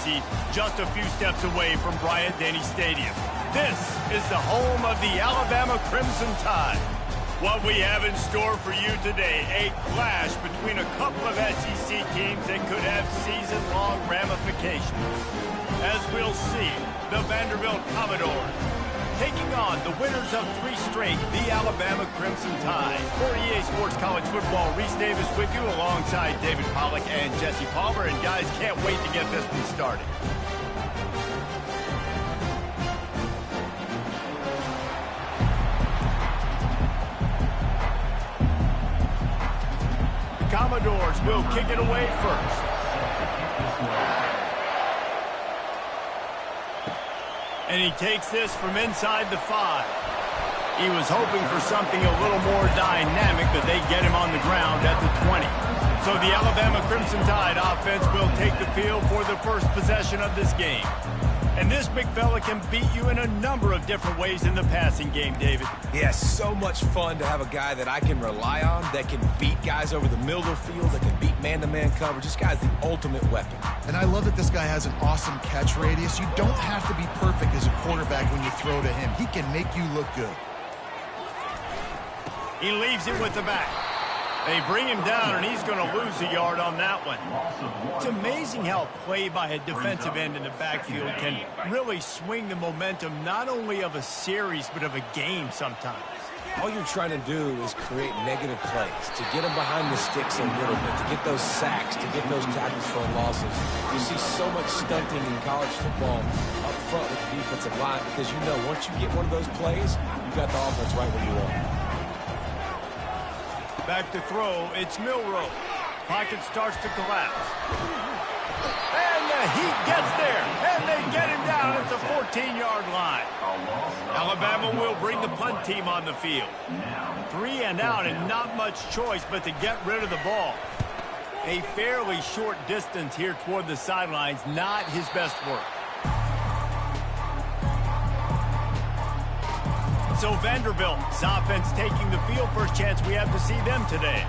Jesse, just a few steps away from Bryant-Denny Stadium. This is the home of the Alabama Crimson Tide. What we have in store for you today, a clash between a couple of SEC teams that could have season-long ramifications. As we'll see, the Vanderbilt Commodores taking on the winners of 3 straight, the Alabama Crimson Tide. For EA Sports College Football, Reese Davis with you alongside David Pollack and Jesse Palmer. And guys, can't wait to get this one started. The Commodores will kick it away first. And he takes this from inside the 5. He was hoping for something a little more dynamic, but they get him on the ground at the 20. So the Alabama Crimson Tide offense will take the field for the first possession of this game. And this big fella can beat you in a number of different ways in the passing game, David. Yeah, so much fun to have a guy that I can rely on, that can beat guys over the middle of the field, that can beat man-to-man coverage. This guy's the ultimate weapon. And I love that this guy has an awesome catch radius. You don't have to be perfect as a quarterback when you throw to him. He can make you look good. He leaves it with the back. They bring him down, and he's going to lose a yard on that one. It's amazing how play by a defensive end in the backfield can really swing the momentum not only of a series but of a game sometimes. All you're trying to do is create negative plays, to get them behind the sticks a little bit, to get those sacks, to get those tackles for losses. You see so much stunting in college football up front with the defensive line because you know once you get one of those plays, you got the offense right where you want it. Back to throw, it's Milroe. Pocket starts to collapse. And the heat gets there, and they get him down at the 14-yard line. Alabama will bring the punt team on the field. 3 and out, and not much choice but to get rid of the ball. A fairly short distance here toward the sidelines, not his best work. So Vanderbilt's offense taking the field. First chance we have to see them today.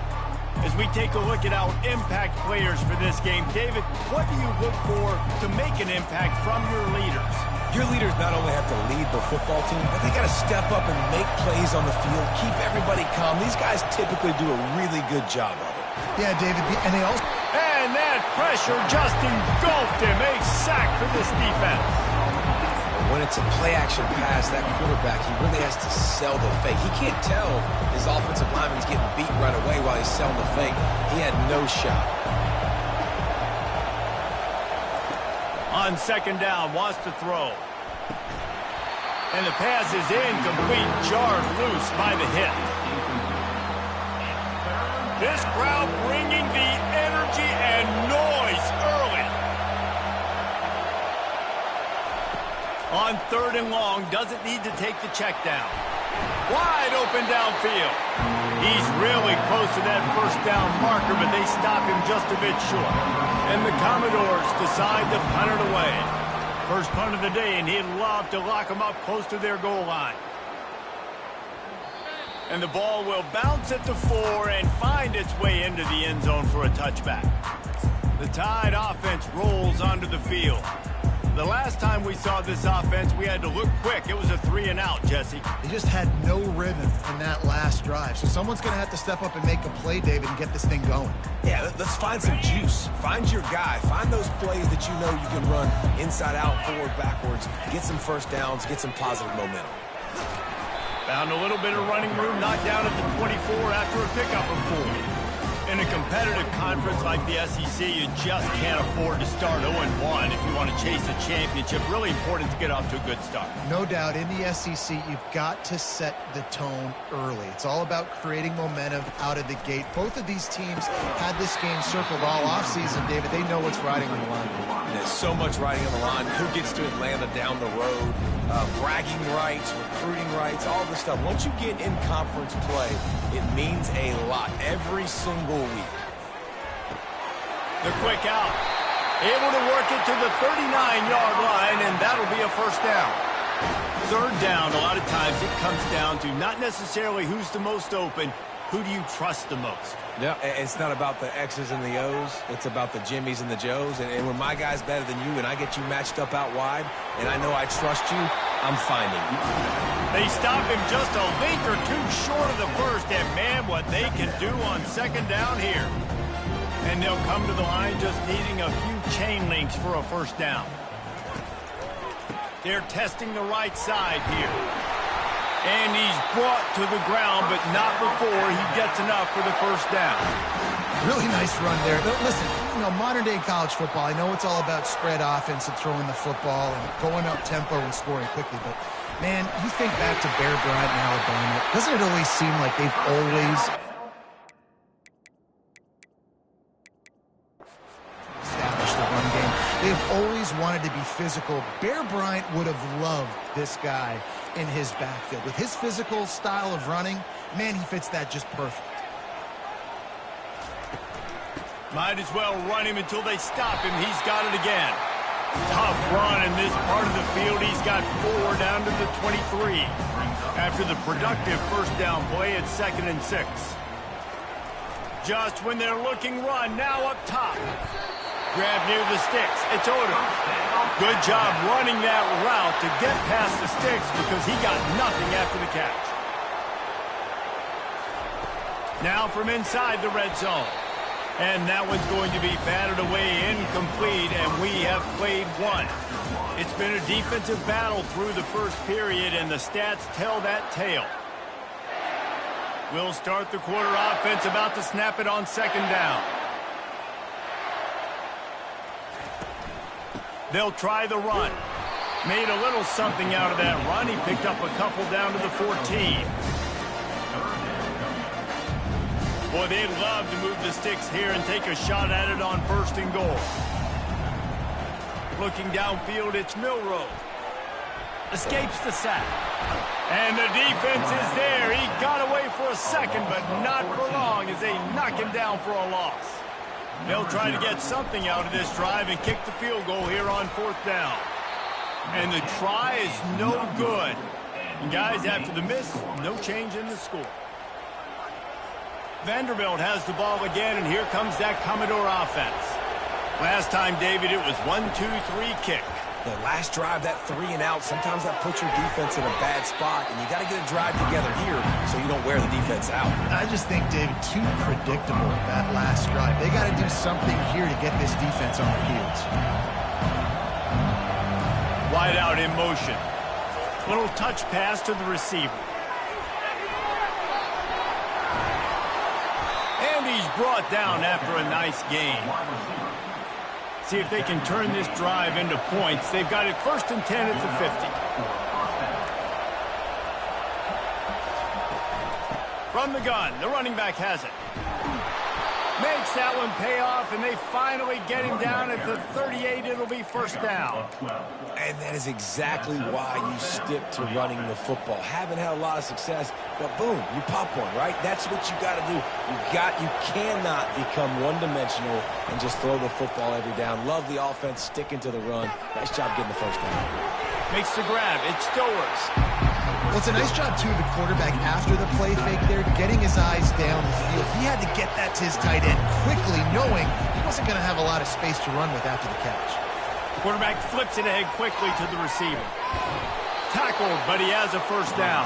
As we take a look at our impact players for this game, David, what do you look for to make an impact from your leaders? Your leaders not only have to lead the football team, but they got to step up and make plays on the field, keep everybody calm. These guys typically do a really good job of it. Yeah, David, and they also... And that pressure just engulfed him. A sack for this defense. When it's a play-action pass, that quarterback, he really has to sell the fake. He can't tell his offensive lineman's getting beat right away while he's selling the fake. He had no shot. On second down, wants to throw. And the pass is incomplete, jarred loose by the hit. This crowd bringing the energy and noise early. On 3rd and long, doesn't need to take the check down. Wide open downfield. He's really close to that first down marker, but they stop him just a bit short. And the Commodores decide to punt it away. First punt of the day, and he'd love to lock them up close to their goal line. And the ball will bounce at the 4 and find its way into the end zone for a touchback. The Tide offense rolls onto the field. The last time we saw this offense, we had to look quick. It was a 3 and out, Jesse. They just had no rhythm in that last drive. So someone's going to have to step up and make a play, David, and get this thing going. Yeah, let's find some juice. Find your guy. Find those plays that you know you can run inside out, forward, backwards. Get some first downs. Get some positive momentum. Found a little bit of running room, knocked down at the 24 after a pickup of 4. In a competitive conference like the SEC, you just can't afford to start 0-1 if you want to chase a championship. Really important to get off to a good start. No doubt, in the SEC, you've got to set the tone early. It's all about creating momentum out of the gate. Both of these teams had this game circled all offseason, David. They know what's riding on the line. There's so much riding on the line. Who gets to Atlanta down the road? Bragging rights, recruiting rights, all this stuff. Once you get in conference play, it means a lot every single week. The quick out. Able to work it to the 39-yard line, and that'll be a first down. 3rd down, a lot of times it comes down to not necessarily who's the most open, Who do you trust the most? Yeah, it's not about the X's and the O's. It's about the Jimmys and the Joes. And when my guy's better than you and I get you matched up out wide and I know I trust you, I'm finding you. They stop him just a link or two short of the first. And, man, what they can do on second down here. And they'll come to the line just needing a few chain links for a first down. They're testing the right side here. And he's brought to the ground, but not before he gets enough for the first down. Really nice run there. Listen, you know, modern-day college football, I know it's all about spread offense and throwing the football and going up tempo and scoring quickly, but, man, you think back to Bear Bryant in Alabama, doesn't it always seem like they've always established the run game? They've always wanted to be physical. Bear Bryant would have loved this guy in his backfield. With his physical style of running, man, he fits that just perfect. Might as well run him until they stop him. He's got it again. Tough run in this part of the field. He's got 4 down to the 23. After the productive first down play at 2nd and 6. Just when they're looking run, now up top. Grab near the sticks. It's Odom. Good job running that route to get past the sticks because he got nothing after the catch. Now from inside the red zone. And that one's going to be batted away incomplete, and we have played one. It's been a defensive battle through the first period, and the stats tell that tale. We'll start the quarter offense, about to snap it on second down. They'll try the run. Made a little something out of that run. He picked up a couple down to the 14. Boy, they'd love to move the sticks here and take a shot at it on 1st and goal. Looking downfield, it's Milroe. Escapes the sack. And the defense is there. He got away for a second, but not for long as they knock him down for a loss. They'll try to get something out of this drive and kick the field goal here on 4th down. And the try is no good. And guys, after the miss, no change in the score. Vanderbilt has the ball again, and here comes that Commodore offense. Last time, David, it was 1-2-3 kick. The last drive, that 3 and out, sometimes that puts your defense in a bad spot, and you got to get a drive together here so you don't wear the defense out. I just think, David, too predictable, that last drive. They got to do something here to get this defense on their heels. Wide out in motion. Little touch pass to the receiver. And he's brought down after a nice gain. See if they can turn this drive into points. They've got it 1st and 10 at the 50. From the gun, the running back has it. Makes that one pay off, and they finally get him down at the 38. It'll be 1st down. And that is exactly why you stick to running the football. Haven't had a lot of success, but boom, you pop one, right? That's what you got to do. You cannot become one-dimensional and just throw the football every down. Love the offense, sticking to the run. Nice job getting the 1st down. Makes the grab. It's Stowers. Well, it's a nice job, too, the quarterback after the play fake there, getting his eyes down the field. He had to get that to his tight end quickly, knowing he wasn't going to have a lot of space to run with after the catch. Quarterback flips it ahead quickly to the receiver. Tackled, but he has a 1st down.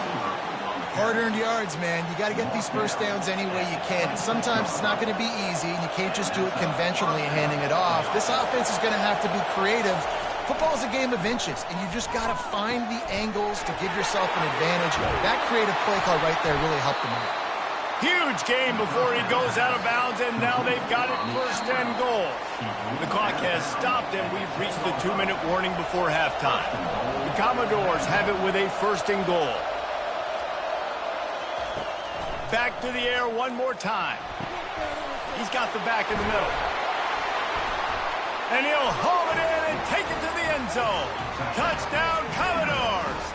Hard-earned yards, man. You got to get these 1st downs any way you can. Sometimes it's not going to be easy, and you can't just do it conventionally handing it off. This offense is going to have to be creative. Football's a game of inches, and you just got to find the angles to give yourself an advantage. That creative play call right there really helped them out. Huge game before he goes out of bounds, and now they've got it 1st and goal. The clock has stopped, and we've reached the 2-minute warning before halftime. The Commodores have it with a 1st and goal. Back to the air one more time. He's got the back in the middle. And he'll haul it in and take it to the end zone. Touchdown, Commodores!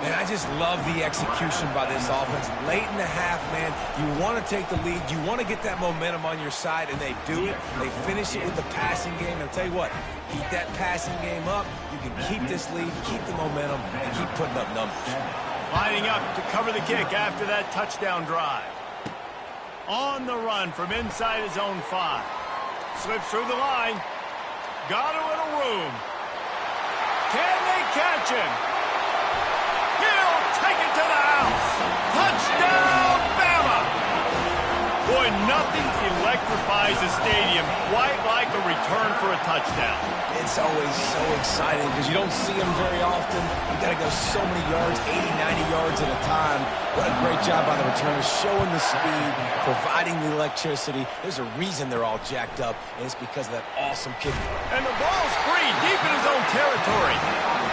And I just love the execution by this offense. Late in the half, man, you want to take the lead. You want to get that momentum on your side, and they do it. They finish it with the passing game. And I'll tell you what, keep that passing game up. You can keep this lead, keep the momentum, and keep putting up numbers. Lining up to cover the kick after that touchdown drive. On the run from inside his own 5. Slips through the line. Got a little room. Can they catch him? He'll take it to the house. Touchdown, Bama! Boy, nothing electrifies a stadium quite like a return for a touchdown. It's always so exciting because you don't see them very often. You got to go so many yards, 80, 90 yards at a time. What a great job by the returners, showing the speed, providing the electricity. There's a reason they're all jacked up, and it's because of that awesome kick. And the ball's free, deep in his own territory.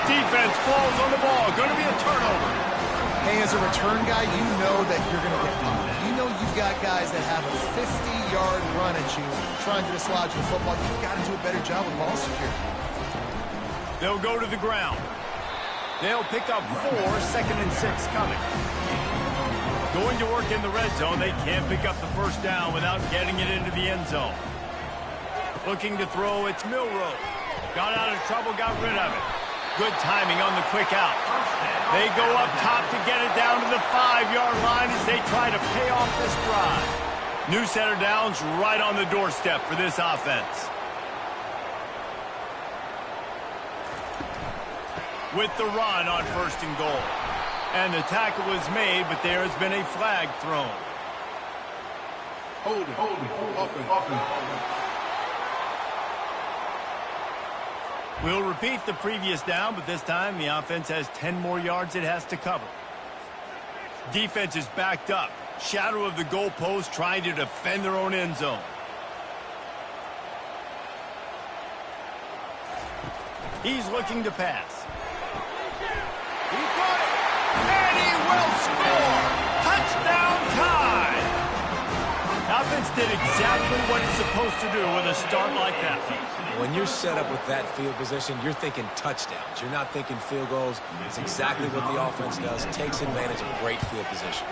Defense falls on the ball. Going to be a turnover. Hey, as a return guy, you know that you're going to get popped. You know you've got guys that have a 50-yard run at you trying to dislodge the football. You've got to do a better job with ball security. They'll go to the ground. They'll pick up 4, 2nd and 6 coming. Going to work in the red zone. They can't pick up the first down without getting it into the end zone. Looking to throw, it's Milrow. Got out of trouble, got rid of it. Good timing on the quick out. They go up top to get it down to the 5-yard line as they try to pay off this drive. New set of downs right on the doorstep for this offense. With the run on 1st and goal. And the tackle was made, but there has been a flag thrown. Hold it. We'll repeat the previous down, but this time the offense has 10 more yards it has to cover. Defense is backed up. Shadow of the goalpost trying to defend their own end zone. He's looking to pass. He got it, and he will score! Touchdown time! Offense did exactly what it's supposed to do with a start like that. When you're set up with that field position, you're thinking touchdowns. You're not thinking field goals. It's exactly what the offense does. Takes advantage of great field position.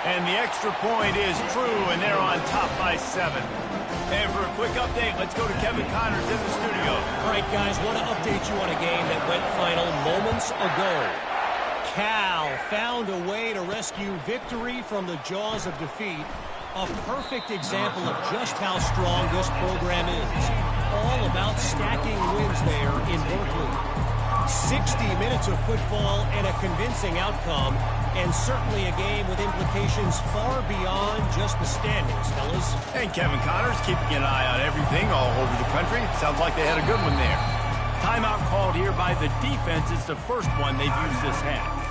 And the extra point is true, and they're on top by 7. And for a quick update, let's go to Kevin Connors in the studio. All right, guys, want to update you on a game that went final moments ago. Cal found a way to rescue victory from the jaws of defeat. A perfect example of just how strong this program is. All about stacking wins there in Berkeley. 60 minutes of football and a convincing outcome, and certainly a game with implications far beyond just the standings, fellas. And Kevin Connors keeping an eye on everything all over the country. Sounds like they had a good one there. Timeout called here by the defense. It's the first one they've used this half.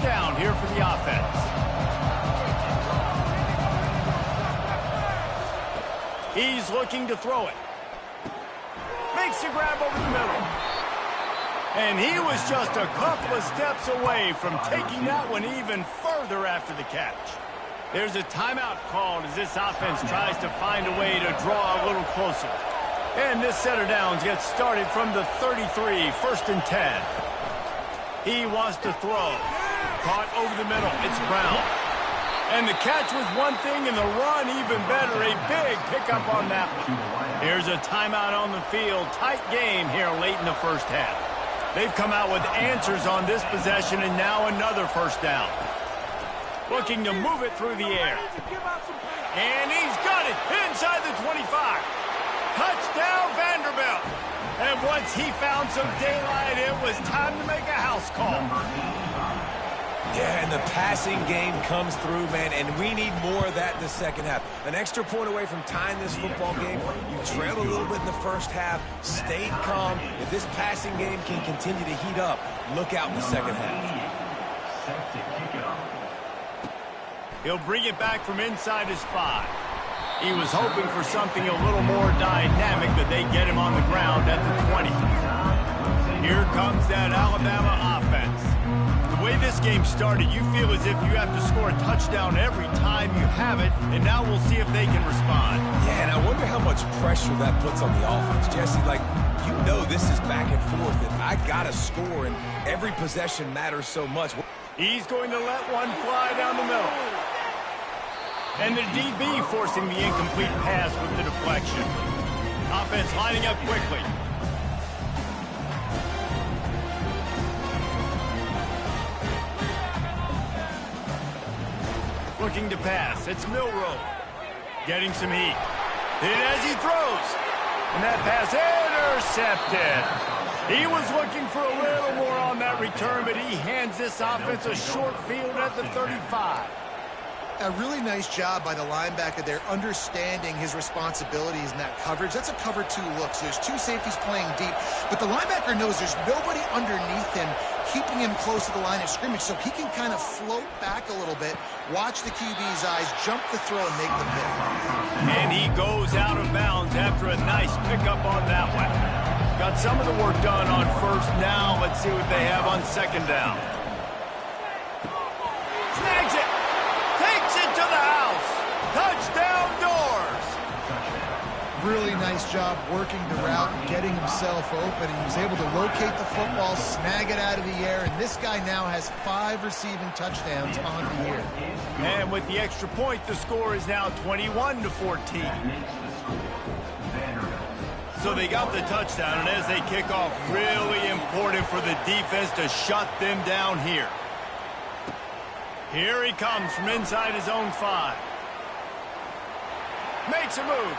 Down here for the offense. He's looking to throw it. Makes the grab over the middle. And he was just a couple of steps away from taking that one even further after the catch. There's a timeout called as this offense tries to find a way to draw a little closer. And this set of downs gets started from the 33, 1st and 10. He wants to throw. Caught over the middle. It's Brown. And the catch was one thing, and the run even better. A big pickup on that one. Here's a timeout on the field. Tight game here late in the first half. They've come out with answers on this possession, and now another first down. Looking to move it through the air. And he's got it inside the 25. Touchdown, Vanderbilt. And once he found some daylight, it was time to make a house call. Yeah, and the passing game comes through, man, and we need more of that in the second half. An extra point away from tying this football game. You trailed a little bit in the first half, stayed calm. If this passing game can continue to heat up, look out in the second half. He'll bring it back from inside his 5. He was hoping for something a little more dynamic, but they get him on the ground at the 20. Here comes that Alabama offense. The way this game started, you feel as if you have to score a touchdown every time you have it, and now we'll see if they can respond. Yeah, and I wonder how much pressure that puts on the offense. Jesse, like, you know this is back and forth, and I got to score, and every possession matters so much. He's going to let one fly down the middle. And the DB forcing the incomplete pass with the deflection. Offense lining up quickly. Looking to pass. It's Milroe. Getting some heat. Hit as he throws. And that pass intercepted. He was looking for a little more on that return, but he hands this offense a short field at the 35. A really nice job by the linebacker there, understanding his responsibilities in that coverage. That's a cover 2 look. So there's 2 safeties playing deep, but the linebacker knows there's nobody underneath him, keeping him close to the line of scrimmage, so he can kind of float back a little bit, watch the QB's eyes, jump the throw, and make the pick. And he goes out of bounds after a nice pickup on that one. Got some of the work done on first down. Let's see what they have on second down. Snags it. Takes it to the house. Touchdown Doors. Really nice job working the route and getting himself open. He was able to locate the football, snag it out of the air, and this guy now has 5 receiving touchdowns on the year. And with the extra point, the score is now 21-14. So they got the touchdown, and as they kick off, really important for the defense to shut them down here. Here he comes from inside his own 5. Makes a move.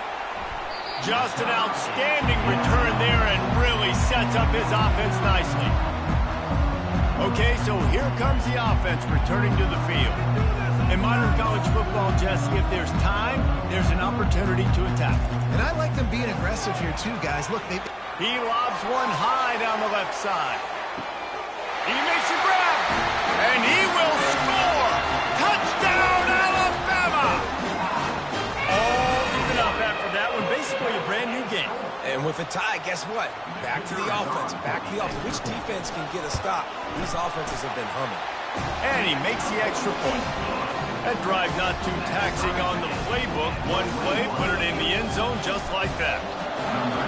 Just an outstanding return there and really sets up his offense nicely. Okay, so here comes the offense returning to the field. In modern college football, Jesse, if there's time, there's an opportunity to attack. And I like them being aggressive here too, guys. Look, he lobs one high down the left side. He makes a grab, and he will score! Touchdown, Alabama! All even up after that one. Basically a brand new game. And with a tie, guess what? Back to the offense. Back to the offense. Which defense can get a stop? These offenses have been humming. And he makes the extra point. That drive not too taxing on the playbook. One play, put it in the end zone just like that.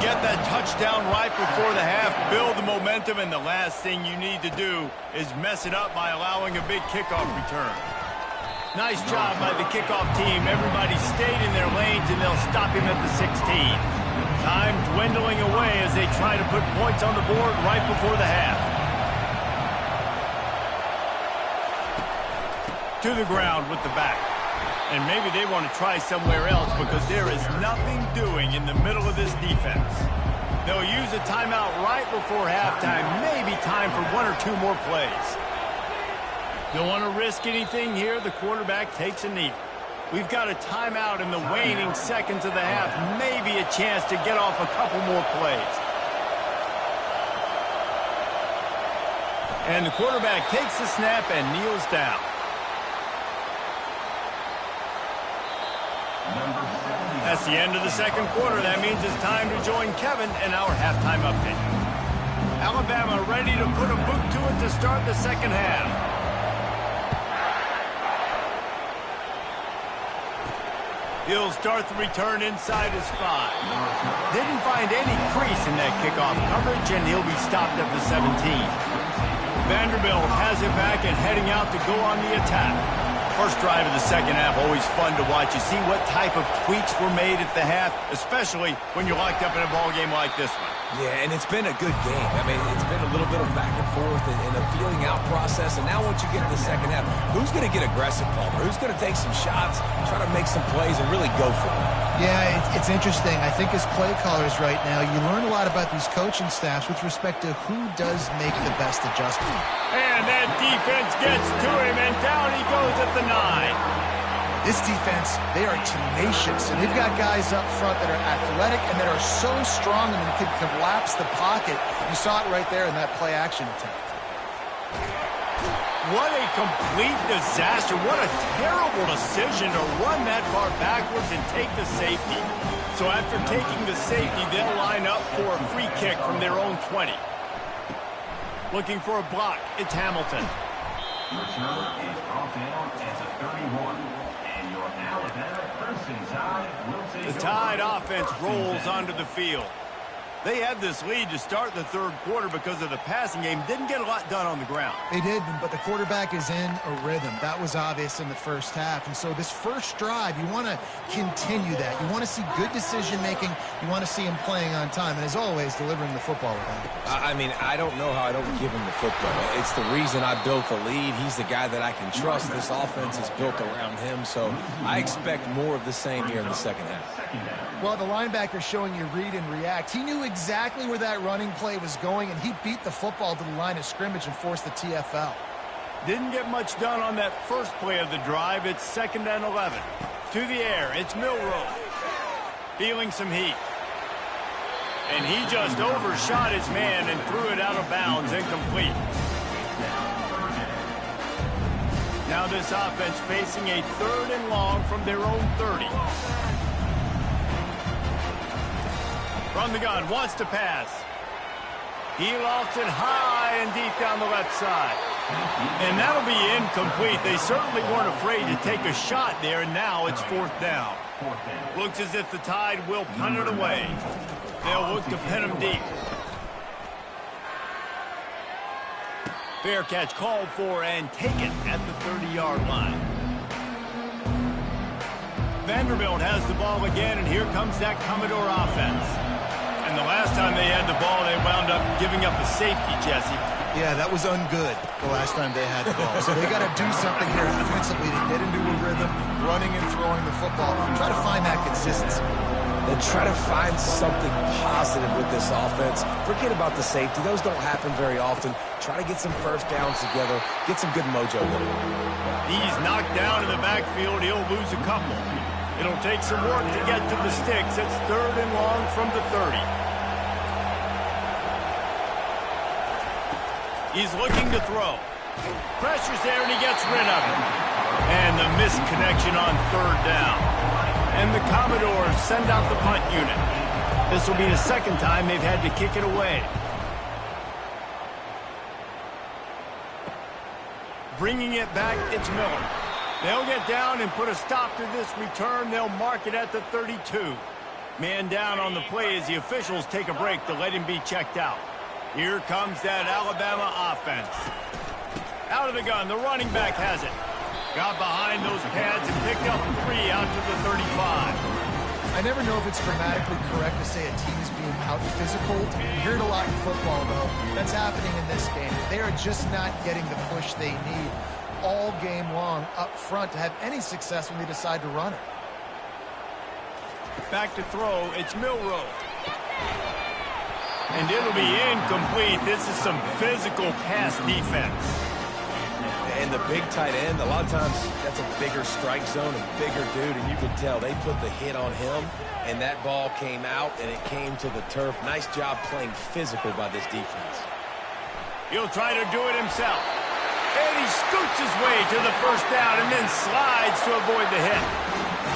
Get that touchdown right before the half, build the momentum, and the last thing you need to do is mess it up by allowing a big kickoff return. Nice job by the kickoff team. Everybody stayed in their lanes, and they'll stop him at the 16. Time dwindling away as they try to put points on the board right before the half. To the ground with the back. And maybe they want to try somewhere else because there is nothing doing in the middle of this defense. They'll use a timeout right before halftime. Maybe time for 1 or 2 more plays. Don't want to risk anything here. The quarterback takes a knee. We've got a timeout in the waning seconds of the half. Maybe a chance to get off a couple more plays. And the quarterback takes the snap and kneels down. That's the end of the second quarter. That means it's time to join Kevin in our halftime update. Alabama ready to put a boot to it to start the second half. He'll start the return inside his 5. Didn't find any crease in that kickoff coverage, and he'll be stopped at the 17. Vanderbilt has it back and heading out to go on the attack. First drive of the second half, always fun to watch. You see what type of tweaks were made at the half, especially when you're locked up in a ball game like this one. Yeah, and it's been a good game. I mean, it's been a little bit of back and forth and a feeling out process. And now once you get to the second half, who's going to get aggressive, Palmer? Who's going to take some shots, try to make some plays, and really go for it? Yeah, it's interesting. I think as play callers right now, you learn a lot about these coaching staffs with respect to who does make the best adjustment. And that defense gets to him, and down he goes at the 9. This defense, they are tenacious, and they've got guys up front that are athletic and that are so strong and can collapse the pocket. You saw it right there in that play-action attempt. What a complete disaster. What a terrible decision to run that far backwards and take the safety. So after taking the safety, they'll line up for a free kick from their own 20. Looking for a block, it's Hamilton. Return is brought down as a 31. The Tide offense rolls onto the field. They had this lead to start the third quarter because of the passing game. Didn't get a lot done on the ground. They didn't, but the quarterback is in a rhythm. That was obvious in the first half. And so this first drive, you want to continue that. You want to see good decision-making. You want to see him playing on time. And as always, delivering the football with him. I mean, I don't know how I don't give him the football. It's the reason I built the lead. He's the guy that I can trust. This offense is built around him. So I expect more of the same here in the second half. Well, the linebacker showing you read and react. He knew exactly where that running play was going, and he beat the football to the line of scrimmage and forced the TFL. Didn't get much done on that first play of the drive. It's 2nd and 11. To the air, it's Milroe. Feeling some heat. And he just overshot his man and threw it out of bounds, incomplete. Now this offense facing a 3rd and long from their own 30. From the gun, wants to pass. He lofts it high and deep down the left side. And that'll be incomplete. They certainly weren't afraid to take a shot there, and now it's 4th down. Looks as if the Tide will punt it away. They'll look to pin him deep. Fair catch called for and taken at the 30-yard line. Vanderbilt has the ball again, and here comes that Commodore offense. And the last time they had the ball, they wound up giving up a safety, Jesse. Yeah, that was ungood the last time they had the ball. So they got to do something here offensively to get into a rhythm, running and throwing the football. Try to find that consistency. Then try to find something positive with this offense. Forget about the safety. Those don't happen very often. Try to get some first downs together. Get some good mojo with it. He's knocked down in the backfield. He'll lose a couple. It'll take some work to get to the sticks. It's 3rd and long from the 30. He's looking to throw. Pressure's there, and he gets rid of it. And the misconnection on 3rd down. And the Commodores send out the punt unit. This will be the 2nd time they've had to kick it away. Bringing it back, it's Miller. They'll get down and put a stop to this return. They'll mark it at the 32. Man down on the play as the officials take a break to let him be checked out. Here comes that Alabama offense. Out of the gun, the running back has it. Got behind those pads and picked up 3 out to the 35. I never know if it's grammatically correct to say a team is being out-physical. You hear it a lot in football, though. That's happening in this game. They are just not getting the push they need all game long up front to have any success when they decide to run it. Back to throw, it's Milroe. And it'll be incomplete. This is some physical pass defense. And the big tight end, a lot of times that's a bigger strike zone, a bigger dude, and you could tell they put the hit on him, and that ball came out, and it came to the turf. Nice job playing physical by this defense. He'll try to do it himself. And he scoots his way to the 1st down and then slides to avoid the hit.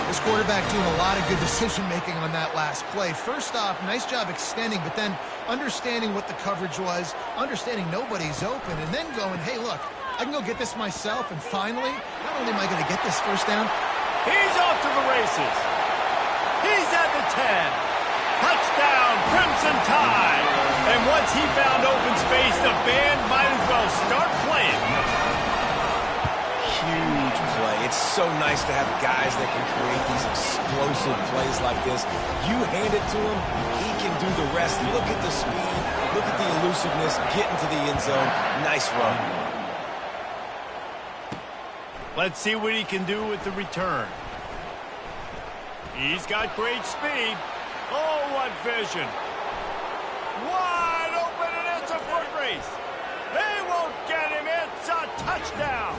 This quarterback doing a lot of good decision-making on that last play. First off, nice job extending, but then understanding what the coverage was, understanding nobody's open, and then going, hey, look, I can go get this myself, and finally, not only am I going to get this 1st down. He's off to the races. He's at the 10. Touchdown, Crimson Tide. And once he found open space, the band might as well start playing. Huge play. It's so nice to have guys that can create these explosive plays like this. You hand it to him, he can do the rest. Look at the speed. Look at the elusiveness. Get into the end zone. Nice run. Let's see what he can do with the return. He's got great speed. Oh, what vision. Wide open, and it's a foot race. They won't get him. It's a touchdown.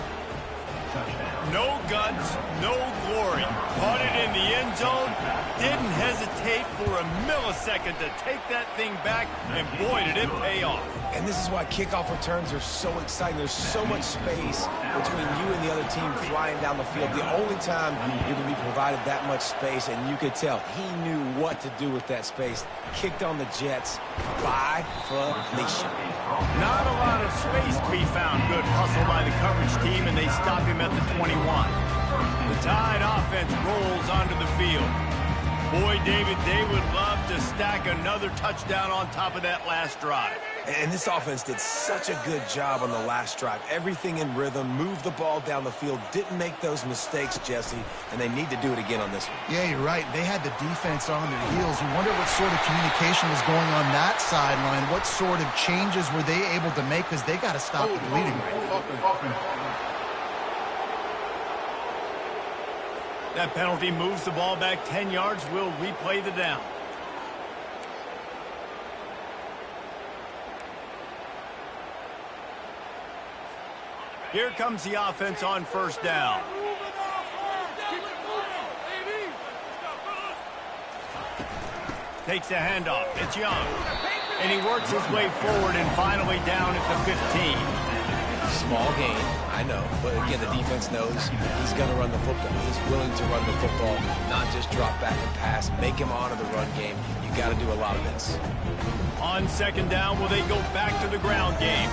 No guts, no glory. Caught it in the end zone. Didn't hesitate for a millisecond to take that thing back, and boy, did it pay off. And this is why kickoff returns are so exciting. There's so much space between you and the other team flying down the field. The only time you're going to be provided that much space, and you could tell he knew what to do with that space. Kicked on the Jets by Felicia. Not a lot of space to be found. Good hustle by the coverage team, and they stop him at the 21. The Tide offense rolls onto the field. Boy, David, they would love to stack another touchdown on top of that last drive. And this offense did such a good job on the last drive. Everything in rhythm, moved the ball down the field, didn't make those mistakes, Jesse, and they need to do it again on this one. Yeah, you're right. They had the defense on their heels. You wonder what sort of communication was going on that sideline. What sort of changes were they able to make, because they got to stop the bleeding right now. That penalty moves the ball back 10 yards. We'll replay the down. Here comes the offense on first down. Takes the handoff. It's Young. And he works his way forward and finally down at the 15. Small game, I know. But again, the defense knows he's going to run the football. He's willing to run the football, not just drop back and pass. Make him honor the run game. You got to do a lot of this. On second down, will they go back to the ground game?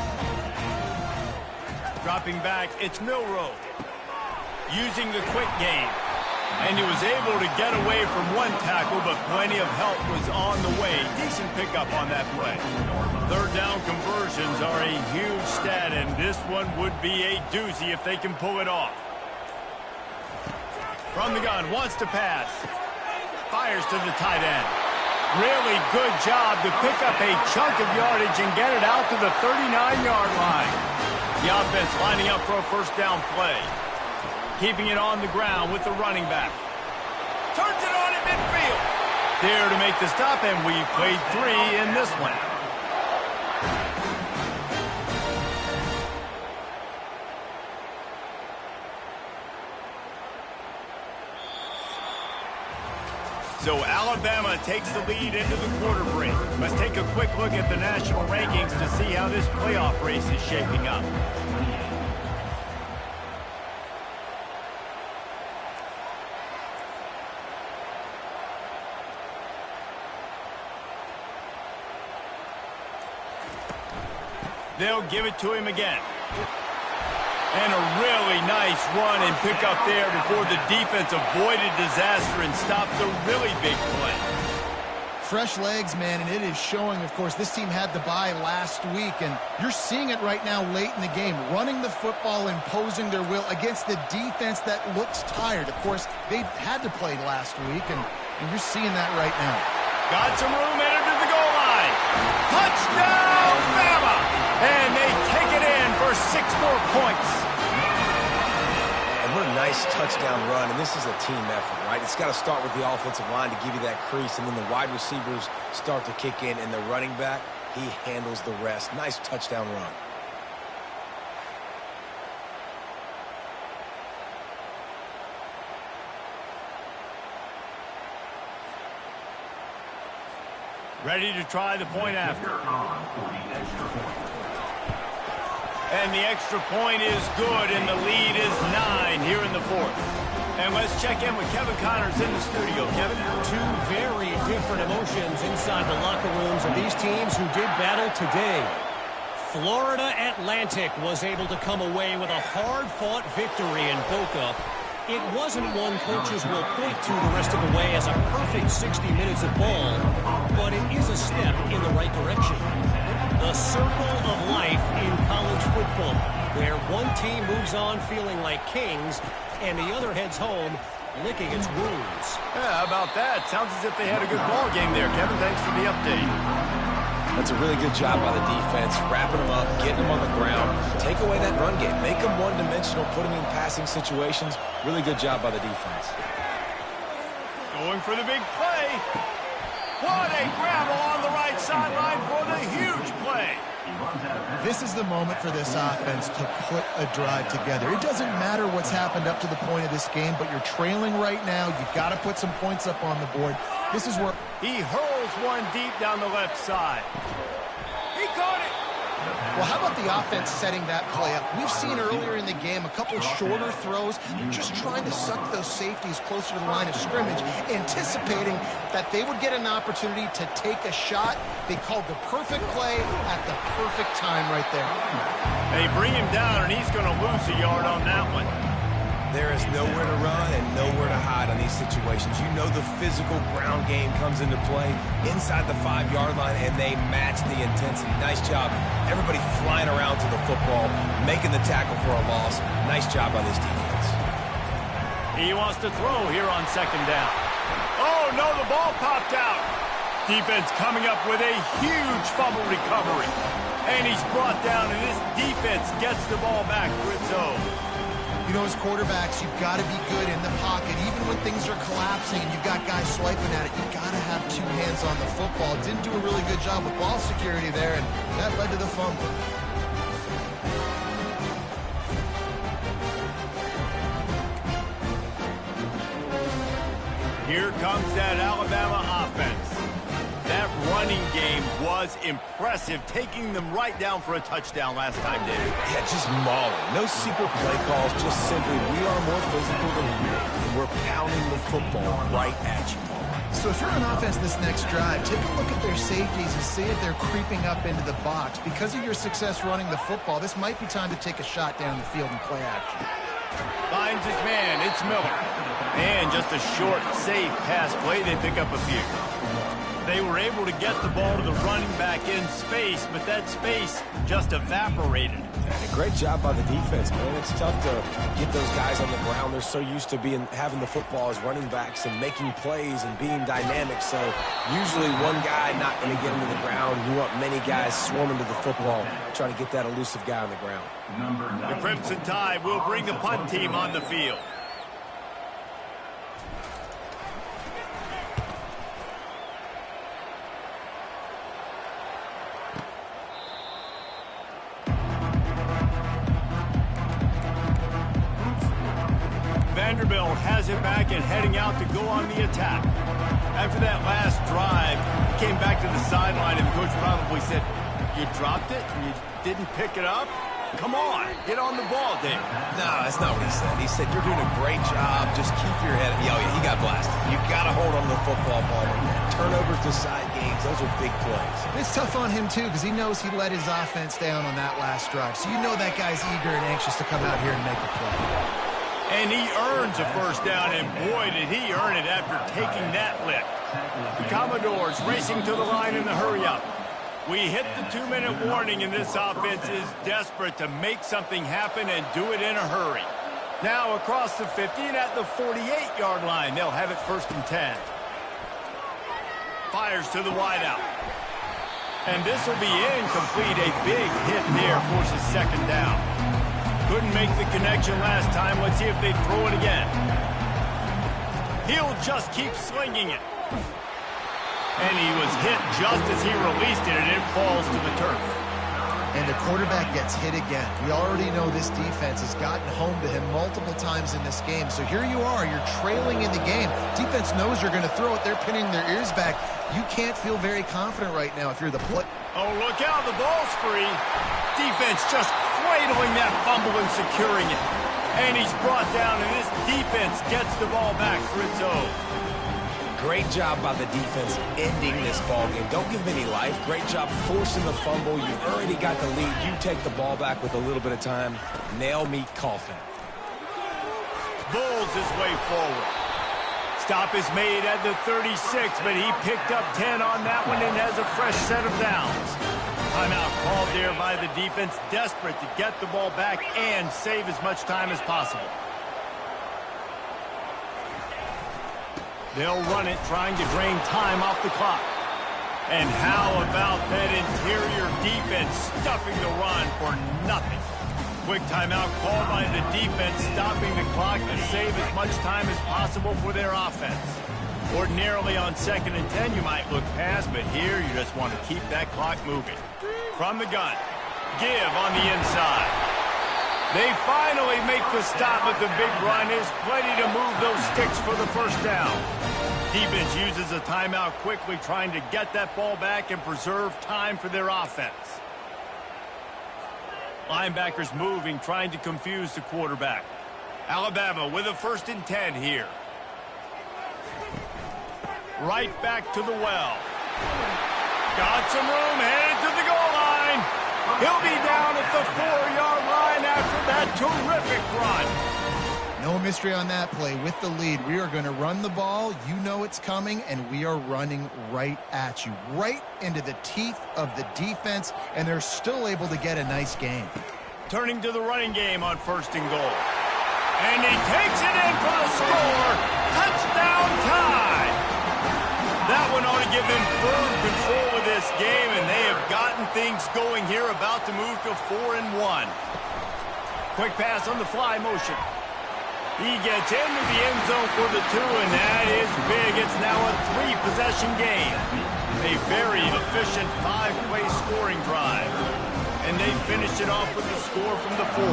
Dropping back, it's Milroe. Using the quick game. And he was able to get away from one tackle, but plenty of help was on the way. Decent pickup on that play. Third down conversions are a huge stat, and this one would be a doozy if they can pull it off. From the gun, wants to pass. Fires to the tight end. Really good job to pick up a chunk of yardage and get it out to the 39-yard line. The offense lining up for a first down play. Keeping it on the ground with the running back. Turns it on at midfield. There to make the stop, and we played 3 in this one. So Alabama takes the lead into the quarter break. Let's take a quick look at the national rankings to see how this playoff race is shaping up. They'll give it to him again. And a really nice run and pick up there before the defense avoided disaster and stopped the really big play. Fresh legs, man, and it is showing, of course. This team had the bye last week, and you're seeing it right now late in the game. Running the football, imposing their will against the defense that looks tired. Of course, they had to play last week, and you're seeing that right now. Got some room, entered to the goal line. Touchdown, Bama! And they take it in for 6 more points. And what a nice touchdown run, and this is a team effort, right? It's got to start with the offensive line to give you that crease, and then the wide receivers start to kick in, and the running back, he handles the rest. Nice touchdown run. Ready to try the point after. And the extra point is good, and the lead is 9 here in the fourth. And let's check in with Kevin Connors in the studio. Kevin? 2 very different emotions inside the locker rooms of these teams who did battle today. Florida Atlantic was able to come away with a hard-fought victory in Boca. It wasn't one coaches will point to the rest of the way as a perfect 60 minutes of ball, but it is a step in the right direction. The circle of life in college football, where one team moves on feeling like kings, and the other heads home licking its wounds. Yeah, how about that? Sounds as if they had a good ball game there, Kevin. Thanks for the update. That's a really good job by the defense, wrapping them up, getting them on the ground. Take away that run game. Make them one-dimensional, put them in passing situations. Really good job by the defense. Going for the big play. What a grab along the right sideline for the huge play. This is the moment for this offense to put a drive together. It doesn't matter what's happened up to the point of this game, but you're trailing right now. You've got to put some points up on the board. This is where he hurls one deep down the left side. He caught it. Well, how about the offense setting that play up? We've seen earlier in the game a couple shorter throws. They're just trying to suck those safeties closer to the line of scrimmage, anticipating that they would get an opportunity to take a shot. They called the perfect play at the perfect time right there. They bring him down, and he's going to lose a yard on that one. There is nowhere to run and nowhere to hide on these situations. You know the physical ground game comes into play inside the 5-yard line, and they match the intensity. Nice job. Everybody flying around to the football, making the tackle for a loss. Nice job by this defense. He wants to throw here on second down. Oh, no, the ball popped out. Defense coming up with a huge fumble recovery. And he's brought down, and this defense gets the ball back for its own. You know, as quarterbacks, you've got to be good in the pocket. Even when things are collapsing and you've got guys swiping at it, you've got to have 2 hands on the football. Didn't do a really good job with ball security there, and that led to the fumble. Here comes that Alabama offense. That running game was impressive, taking them right down for a touchdown last time, David. Yeah, just mauling. No secret play calls, just simply we are more physical than you, and we're pounding the football right at you. So if you're on offense this next drive, take a look at their safeties and see if they're creeping up into the box. Because of your success running the football, this might be time to take a shot down the field and play action. Finds his man, it's Miller. And just a short, safe pass play, they pick up a few. They were able to get the ball to the running back in space, but that space just evaporated. And a great job by the defense, man. It's tough to get those guys on the ground. They're so used to having the football as running backs and making plays and being dynamic. So usually one guy not going to get into the ground. You want many guys swarming to the football, trying to get that elusive guy on the ground. The Crimson Tide will bring the punt team on the field. Vanderbilt has it back and heading out to go on the attack. After that last drive, he came back to the sideline, and the coach probably said, "You dropped it and you didn't pick it up? Come on, get on the ball, Dave." No, that's not what he said. He said, "You're doing a great job. Just keep your head." Yeah, he got blasted. You got to hold on to the football ball. Turnovers decide games. Those are big plays. It's tough on him, too, because he knows he let his offense down on that last drive. So you know that guy's eager and anxious to come out here and make a play. And he earns a first down, and boy, did he earn it after taking that lick. The Commodores racing to the line in the hurry-up. We hit the 2-minute warning, and this offense is desperate to make something happen and do it in a hurry. Now across the 50 and at the 48-yard line, they'll have it 1st and 10. Fires to the wideout. And this will be incomplete. A big hit there forces 2nd down. Couldn't make the connection last time. Let's see if they throw it again. He'll just keep slinging it. And he was hit just as he released it, and it falls to the turf. And the quarterback gets hit again. We already know this defense has gotten home to him multiple times in this game. So here you are. You're trailing in the game. Defense knows you're going to throw it. They're pinning their ears back. You can't feel very confident right now if you're the play. Oh, look out. The ball's free. Defense just cradling that fumble and securing it. And he's brought down, and this defense gets the ball back for its own. Great job by the defense ending this ball game. Don't give them any life. Great job forcing the fumble. You've already got the lead. You take the ball back with a little bit of time. Nail meet coffin. Bulls his way forward. Stop is made at the 36, but he picked up 10 on that one and has a fresh set of downs. Timeout called there by the defense, desperate to get the ball back and save as much time as possible. They'll run it, trying to drain time off the clock. And how about that interior defense stuffing the run for nothing? Quick timeout called by the defense, stopping the clock to save as much time as possible for their offense. Ordinarily on 2nd and 10, you might look past, but here you just want to keep that clock moving. From the gun, give on the inside. They finally make the stop, but the big run is plenty to move those sticks for the 1st down. Defense uses a timeout quickly, trying to get that ball back and preserve time for their offense. Linebackers moving, trying to confuse the quarterback. Alabama with a 1st and 10 here. Right back to the well. Got some room, headed to the goal line. He'll be down at the 4-yard line after that terrific run. No mystery on that play. With the lead, we are going to run the ball. You know it's coming, and we are running right at you, right into the teeth of the defense, and they're still able to get a nice game. Turning to the running game on 1st and goal. And he takes it in for the score. Touchdown tie. That one ought to give them firm control of this game, and they have gotten things going here, about to move to 4-1. Quick pass on the fly motion. He gets into the end zone for the 2, and that is big. It's now a 3-possession game. A very efficient 5-play scoring drive. And they finish it off with the score from the 4.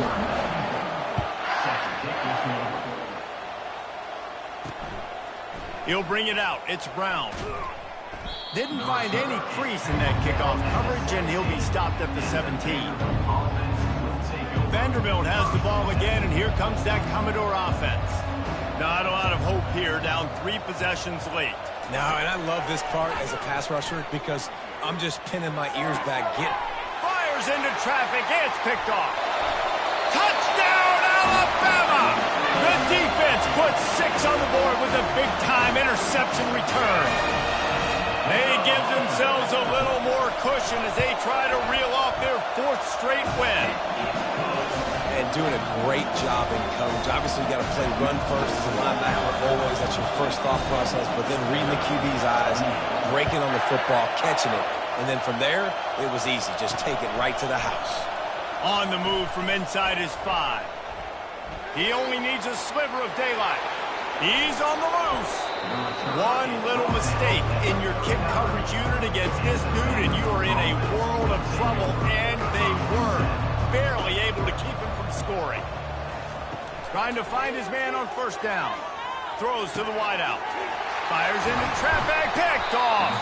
He'll bring it out. It's Brown. Didn't find any crease in that kickoff coverage, and he'll be stopped at the 17. Vanderbilt has the ball again, and here comes that Commodore offense. Not a lot of hope here, down 3 possessions late. No, and I love this part as a pass rusher because I'm just pinning my ears back. Fires into traffic. It's picked off. Touchdown, Alabama! The defense puts 6 on the board with a big-time interception return. They give themselves a little more cushion as they try to reel off their 4th straight win. And doing a great job in coverage. Obviously, you got to play run first as a linebacker. Always, that's your first thought process. But then reading the QB's eyes, breaking on the football, catching it. And then from there, it was easy. Just take it right to the house. On the move from inside his 5. He only needs a sliver of daylight. He's on the loose. One little mistake in your kick coverage unit against this dude, and you are in a world of trouble, and they were barely able to keep him from scoring. Trying to find his man on 1st down. Throws to the wideout. Fires into traffic, picked off.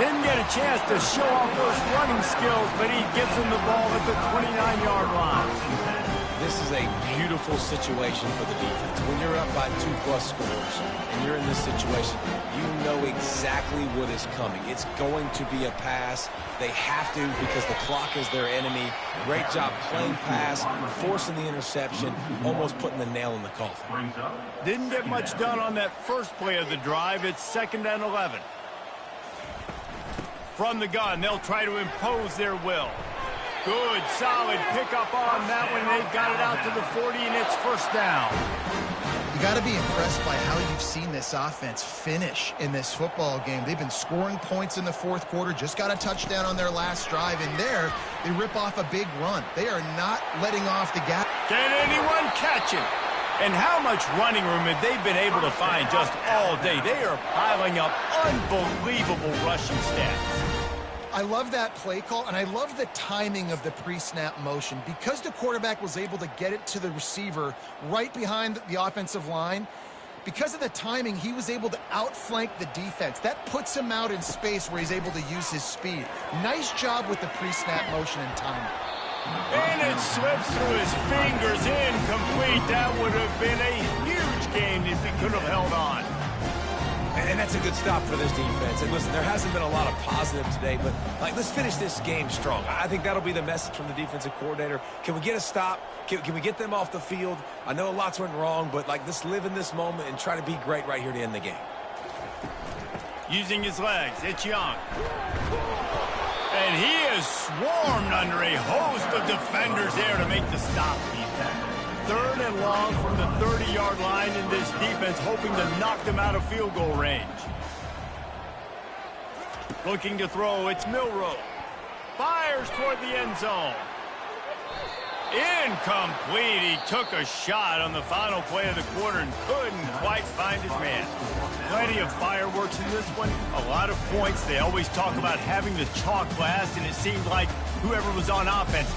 Didn't get a chance to show off those running skills, but he gives him the ball at the 29-yard line. This is a beautiful situation for the defense. When you're up by 2+ scores and you're in this situation, you know exactly what is coming. It's going to be a pass. They have to because the clock is their enemy. Great job playing pass, forcing the interception, almost putting the nail in the coffin. Didn't get much done on that first play of the drive. It's 2nd and 11. From the gun, they'll try to impose their will. Good, solid pickup on that one. They've got it out to the 40, and it's 1st down. You got to be impressed by how you've seen this offense finish in this football game. They've been scoring points in the 4th quarter, just got a touchdown on their last drive, and there they rip off a big run. They are not letting off the gas. Can anyone catch him? And how much running room have they been able to find just all day? They are piling up unbelievable rushing stats. I love that play call, and I love the timing of the pre-snap motion. Because the quarterback was able to get it to the receiver right behind the offensive line, because of the timing, he was able to outflank the defense. That puts him out in space where he's able to use his speed. Nice job with the pre-snap motion and timing. And it slips through his fingers, incomplete. That would have been a huge game if he could have held on. And that's a good stop for this defense. And listen, there hasn't been a lot of positive today, but let's finish this game strong. I think that'll be the message from the defensive coordinator. Can we get a stop? Can we get them off the field? I know lots went wrong, but let's live in this moment and try to be great right here to end the game. Using his legs, it's Young. And he is swarmed under a host of defenders there to make the stop. 3rd and long from the 30-yard line, in this defense hoping to knock them out of field goal range. Looking to throw, it's Milroe. Fires toward the end zone. Incomplete. He took a shot on the final play of the quarter and couldn't quite find his man. Plenty of fireworks in this one. A lot of points. They always talk about having the chalk last, and it seemed like whoever was on offense